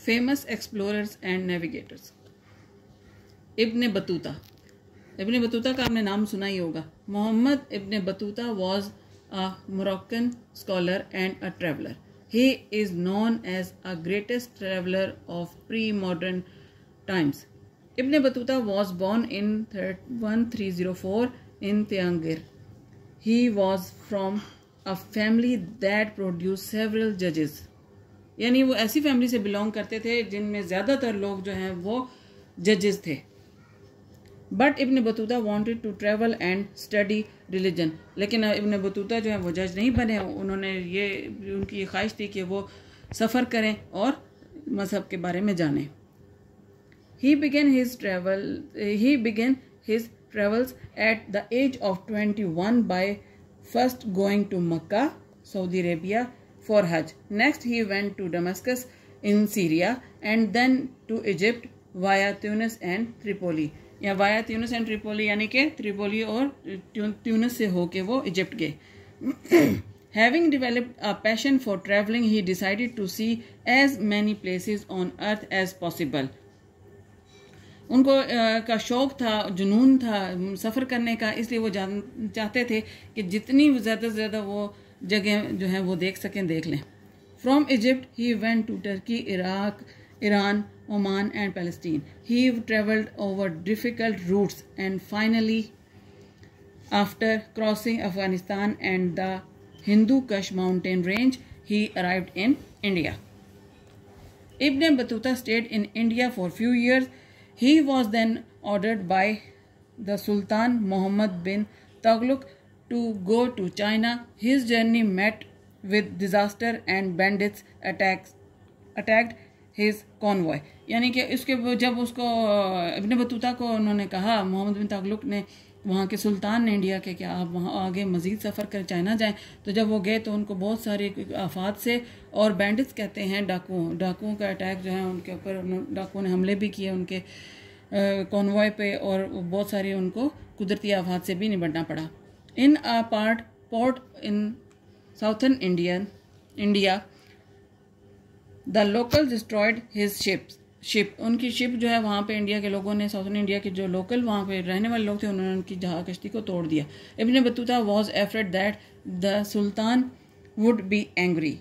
Famous explorers and navigators. Ibn Battuta. Ibn Battuta का आपने नाम सुना ही होगा। Mohammed Ibn Battuta was a Moroccan scholar and a traveler. He is known as a greatest traveler of pre-modern times. Ibn Battuta was born in 1304 in Tangier. He was from a family that produced several judges. यानी वो ऐसी family से belong करते थे जिनमें ज़्यादातर लोग जो हैं वो जजेस थे। But Ibn Battuta wanted to travel and study religion, लेकिन इब्न बतूता जो है वो जज नहीं बने। उनकी ये ख्वाहिश थी कि वो सफ़र करें और मज़हब के बारे में जानें। He began his travels at the age of 21 by first going to Mecca, Saudi Arabia, for Hajj. Next, he went to Damascus in Syria and then to Egypt via Tunis and Tripoli. या via Tunis and Tripoli, यानी कि Tripoli और Tunis से होके वो Egypt गए। Having developed a passion for traveling, he decided to see as many places on earth as possible. उनको का शौक़ था, जुनून था सफ़र करने का, इसलिए वो चाहते थे कि जितनी ज़्यादा से ज़्यादा वो जगह जो है वो देख सकें, देख लें। From Egypt he went to Turkey, Iraq, Iran, Oman and Palestine. He traveled over difficult routes and finally, after crossing Afghanistan and the Hindu Kush mountain range, he arrived in India. Ibn Battuta stayed in India for few years. He was then ordered by the Sultan Muhammad bin Tughlaq to go to China. His journey met with disaster and bandits attacked his convoy. यानी कि इसके जब उसको Ibn Battuta को उन्होंने कहा, मोहम्मद बिन तगलुक ने, वहाँ के सुल्तान ने इंडिया के, कि आप वहाँ आगे मज़ीद सफ़र कर चाइना जाएं, तो जब वो गए तो उनको बहुत सारे आफात से और बैंडिट्स कहते हैं डाकुओं का अटैक जो है उनके ऊपर, डाकुओं ने हमले भी किए उनके कॉन्वॉय पे, और बहुत सारे उनको कुदरती आफात से भी निपटना पड़ा। In a port in southern India the local destroyed his ship. उनकी शिप जो है वहाँ पे इंडिया के लोगों ने, साउथर्न इंडिया के जो लोकल वहाँ पे रहने वाले लोग थे, उन्होंने उनकी कश्ती को तोड़ दिया। Ibn Battuta was afraid that the sultan would be angry.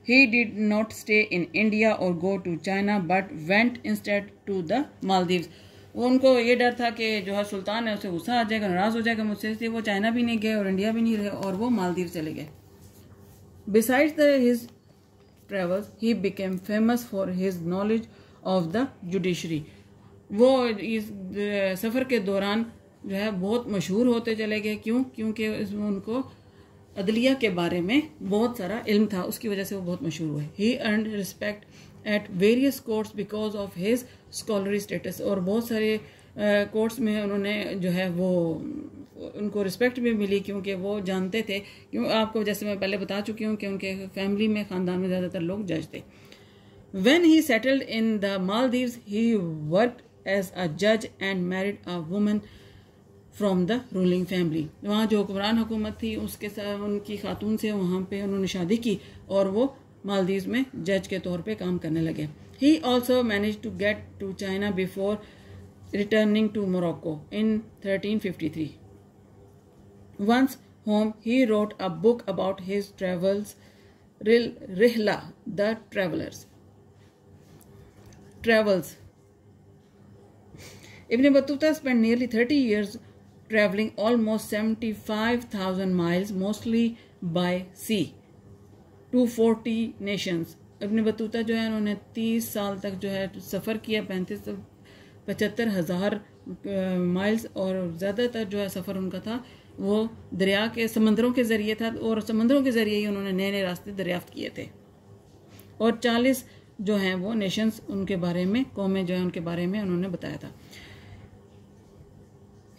He did not stay in India or go to China but went instead to the Maldives. उनको ये डर था कि जो है सुल्तान है उसे गुस्सा आ जाएगा, नाराज़ हो जाएगा मुझसे, इसलिए वो चाइना भी नहीं गए और इंडिया भी नहीं रहे और वो मालदीव चले गए। Besides his travels, he became famous for his knowledge of the judiciary. वो इस सफ़र के दौरान जो है बहुत मशहूर होते चले गए। क्योंकि उनको अदलिया के बारे में बहुत सारा इल्म था, उसकी वजह से वो बहुत मशहूर हुए। He earned respect at various courts because of his scholarly status. और बहुत सारे कोर्ट्स में उन्होंने जो है वो उनको रिस्पेक्ट भी मिली, क्योंकि वो जानते थे, आपको जैसे मैं पहले बता चुकी हूँ कि उनके फैमिली में, ख़ानदान में ज़्यादातर लोग जज थे। When he settled in the Maldives, he worked as a judge and married a woman from the ruling family. वहाँ जो हुक्मरान हुकूमत थी उसके साथ उनकी खातून से वहाँ पे उन्होंने शादी की और वो मालदीव्स में जज के तौर पे काम करने लगे। He also managed to get to China before returning to Morocco in 1353. Once home, he wrote a book about his travels, Rihla, the Travels. Ibn Battuta spent nearly 30 years traveling almost 75,000 miles, mostly by sea, to 40 nations. Ibn Battuta जो है उन्होंने 30 साल तक जो है सफ़र किया, 75,000 miles, और ज़्यादातर जो है सफ़र उनका था वो दरिया के, समंदरों के ज़रिए था, और समंदरों के ज़रिए ही उन्होंने नए नए रास्ते दरियाफ्त किए थे। और 40 जो हैं वो नेशंस उनके बारे में, कौमें जो हैं उनके बारे में उन्होंने बताया था।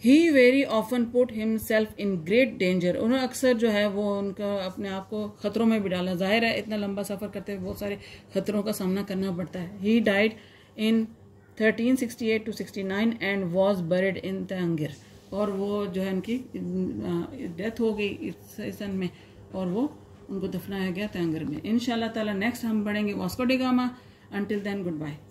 He very often put himself in great danger. उन्होंने अक्सर जो है वो उनका अपने आप को ख़तरों में भी डाला। ज़ाहिर है इतना लंबा सफ़र करते हुए बहुत सारे ख़तरों का सामना करना पड़ता है। He died in 1368 to 69 and was buried in Tangier. और वो जो है उनकी डेथ हो गई इस सन में, और वो उनको दफनाया गया तंगर में। इंशाल्लाह ताला नेक्स्ट हम पढ़ेंगे Vasco D gamma, Until then, goodbye.